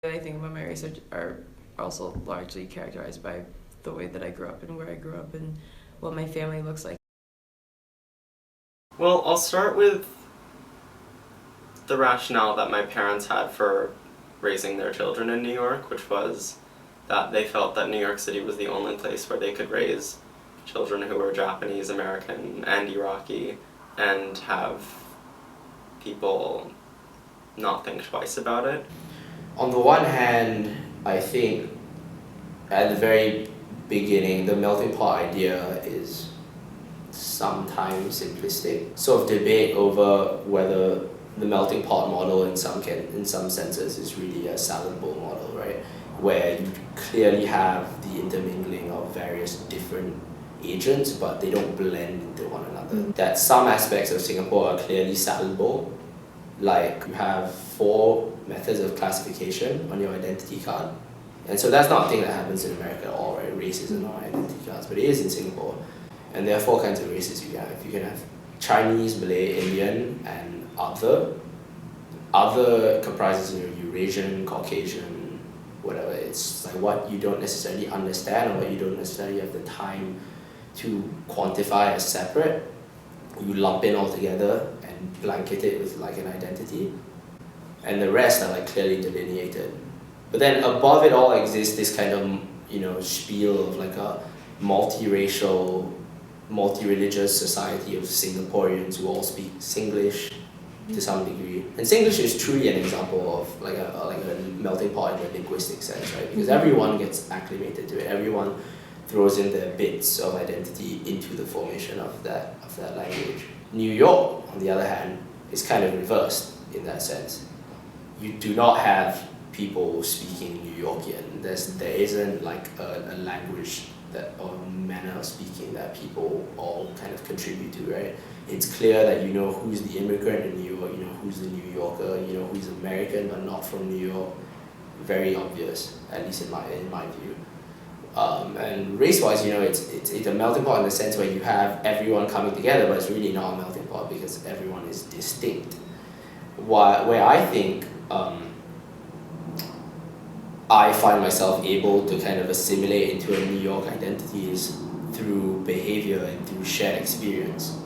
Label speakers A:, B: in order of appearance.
A: I think about my race are also largely characterized by the way that I grew up and where I grew up and what my family looks like.
B: Well, I'll start with the rationale that my parents had for raising their children in New York, which was that they felt that New York City was the only place where they could raise children who were Japanese, American, and Iraqi, and have people not think twice about it.
C: On the one hand, I think at the very beginning, the melting pot idea is sometimes simplistic. Sort of debate over whether the melting pot model in some senses is really a salad bowl model, right? Where you clearly have the intermingling of various different agents, but they don't blend into one another. That some aspects of Singapore are clearly salad bowl, like you have 4 methods of classification on your identity card. And so that's not a thing that happens in America at all, right? Races are not identity cards, but it is in Singapore. And there are 4 kinds of races you can have. You can have Chinese, Malay, Indian, and other. Other comprises Eurasian, Caucasian, whatever. It's like what you don't necessarily understand or what you don't necessarily have the time to quantify as separate. You lump in all together and blanket it with like an identity. And the rest are like clearly delineated. But then above it all exists this kind of, spiel of like a multiracial, multi-religious society of Singaporeans who all speak Singlish to some degree. And Singlish is truly an example of like a melting pot in the linguistic sense, right? Because everyone gets acclimated to it. Everyone throws in their bits of identity into the formation of that language. New York, on the other hand, is kind of reversed in that sense. You do not have people speaking New Yorkian. There isn't like a language or manner of speaking that people all kind of contribute to, right? It's clear that you know who's the immigrant in New York, you know who's the New Yorker, you know who's American but not from New York. Very obvious, at least in my view. And race-wise, it's a melting pot in the sense where you have everyone coming together, but it's really not a melting pot because everyone is distinct. Where I think I find myself able to kind of assimilate into a New York identity is through behavior and through shared experience.